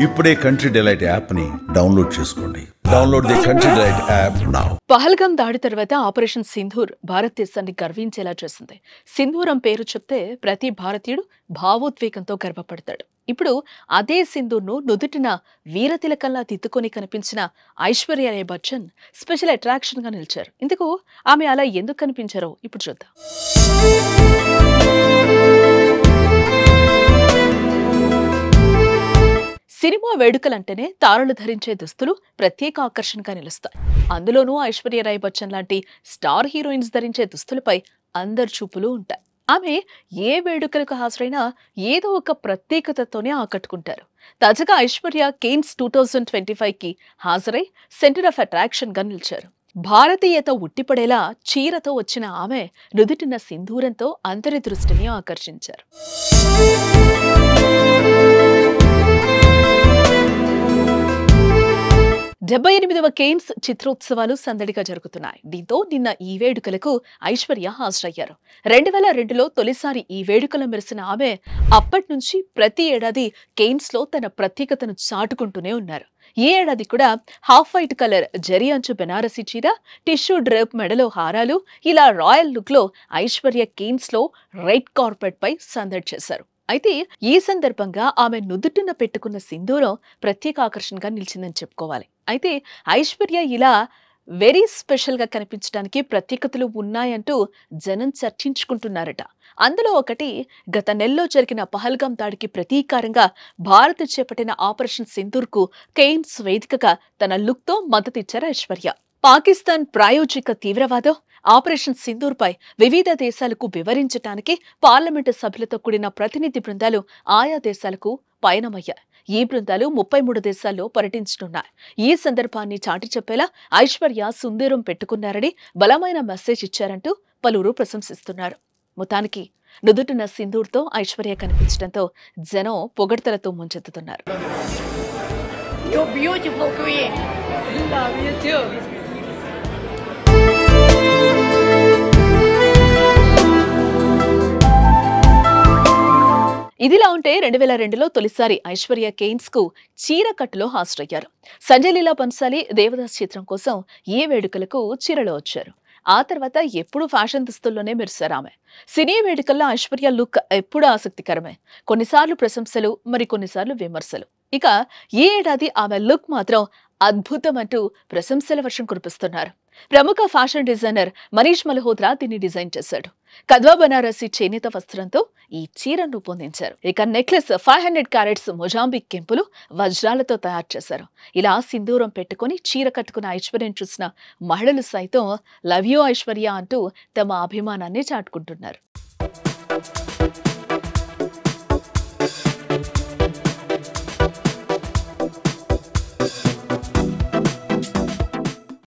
ఇప్పుడే country delight app ని download చేసుకోండి. Download the country delight app now. Pahalgam దాడి తర్వాత ఆపరేషన్ సింధూర్ భారతదేశాన్ని గర్వించేలా చేసింది. సింధూరం పేరు చెప్తే ప్రతి భారతీయుడు భావోద్వేగంతో గర్వపడతాడు. ఇప్పుడు అదే సింధూర్ను నుదుటిన వీరతిలకంలా దిద్దుకొని కనిపించిన ఐశ్వర్య రాయ్ బచ్చన్ స్పెషల్ అట్రాక్షన్ గా నిలిచారు. ఇందుకు ఆమె అలా ఎందుకు కనిపించారో ఇప్పుడు చూద్దాం. సినిమా వేడుకలంటేనే తారలు ధరించే దుస్తులు ప్రత్యేక ఆకర్షణగా నిలుస్తాయి. అందులోనూ ఐశ్వర్య రాయ్ బచ్చన్ లాంటి స్టార్ హీరోయిన్స్ ధరించే దుస్తులపై అందరి చూపులు ఉంటాయి. ఆమె ఏ వేడుకలకు హాజరైనా ఏదో ఒక ప్రత్యేకతతోనే ఆకట్టుకుంటారు. తాజాగా ఐశ్వర్య కేన్స్ 2025కి హాజరై సెంటర్ ఆఫ్ అట్రాక్షన్ గా నిలిచారు. భారతీయత ఉట్టిపడేలా చీరతో వచ్చిన ఆమె నుదుటిన సింధూరంతో అందరి దృష్టిని ఆకర్షించారు. 78వ కేన్స్ చిత్రోత్సవాలు సందడిగా జరుగుతున్నాయి. దీంతో నిన్న ఈ వేడుకలకు ఐశ్వర్య హాజరయ్యారు. 2002లో తొలిసారి ఈ వేడుకలో మెరిసిన ఆమె అప్పటి నుంచి ప్రతి ఏడాది కేన్స్ లో తన ప్రత్యేకతను చాటుకుంటూనే ఉన్నారు. ఈ ఏడాది కూడా హాఫ్ వైట్ కలర్ జరీ అంచు బెనారసీ చీర, టిష్యూ డ్రేప్, మెడలో హారాలు, ఇలా రాయల్ లుక్ లో ఐశ్వర్య కేన్స్ లో రెడ్ కార్పెట్ పై సందడి చేశారు. అయితే ఈ సందర్భంగా ఆమె నుదుటిన పెట్టుకున్న సింధూరం ప్రత్యేక ఆకర్షణగా నిలిచిందని చెప్పుకోవాలి. అయితే ఐశ్వర్య ఇలా వెరీ స్పెషల్ గా కనిపించడానికి ప్రత్యేకతలు ఉన్నాయంటూ జనం చర్చించుకుంటున్నారట. అందులో ఒకటి గత నెలలో జరిగిన పహల్గాం దాడికి ప్రతీకారంగా భారత్ చేపట్టిన ఆపరేషన్ సింధూర్ కు కేన్స్ వేదికగా తన లుక్ తో మద్దతిచ్చారు ఐశ్వర్య. పాకిస్తాన్ ప్రాయోజిక తీవ్రవాదం ఆపరేషన్ సింధూర్ పై వివిధ దేశాలకు వివరించడానికి పార్లమెంటు సభ్యులతో కూడిన ప్రతినిధి బృందాలు ఆయా దేశాలకు పయనమయ్యాయి. ఈ బృందాలు 33 దేశాల్లో పర్యటించనున్నాయి. ఈ సందర్భాన్ని చాటి చెప్పేలా ఐశ్వర్య సింధూరం పెట్టుకున్నారని బలమైన మెసేజ్ ఇచ్చారంటూ పలువురు ప్రశంసిస్తున్నారు. మొత్తానికి నుదుటిన సింధూర్తో ఐశ్వర్య కనిపించడంతో జనం పొగడ్తలతో ముంచెత్తుతున్నారు. ఇదిలా ఉంటే 2002లో తొలిసారి ఐశ్వర్య కేన్స్ కు చీరకట్టులో హాజరయ్యారు. సంజయ్ లీలా బన్సాలి దేవదాస్ చిత్రం కోసం ఈ వేడుకలకు చీరలో వచ్చారు. ఆ తర్వాత ఎప్పుడు ఫ్యాషన్ దుస్తుల్లోనే మెరిశారు ఆమె. సినీ వేడుకల్లో ఐశ్వర్య లుక్ ఎప్పుడు ఆసక్తికరమే. కొన్నిసార్లు ప్రశంసలు, మరి కొన్నిసార్లు విమర్శలు. ఇక ఈ ఏడాది ఆమె లుక్ మాత్రం అద్భుతం అంటూ ప్రశంసల వర్షం కురిపిస్తున్నారు. ప్రముఖ ఫ్యాషన్ డిజైనర్ మనీష్ మల్హోత్రా దీన్ని డిజైన్ చేశాడు. కద్వా బనారసి చేనేత వస్త్రంతో ఈ చీరను రూపొందించారు. ఇక నెక్లెస్ 500 క్యారెట్స్ మొజాంబిక్ కెంపులు వజ్రాలతో తయారు చేశారు. ఇలా సింధూరం పెట్టుకుని చీర కట్టుకున్న ఐశ్వర్యను చూసిన మహిళలు సైతం లవ్ యూ ఐశ్వర్య అంటూ తమ అభిమానాన్ని చాటుకుంటున్నారు.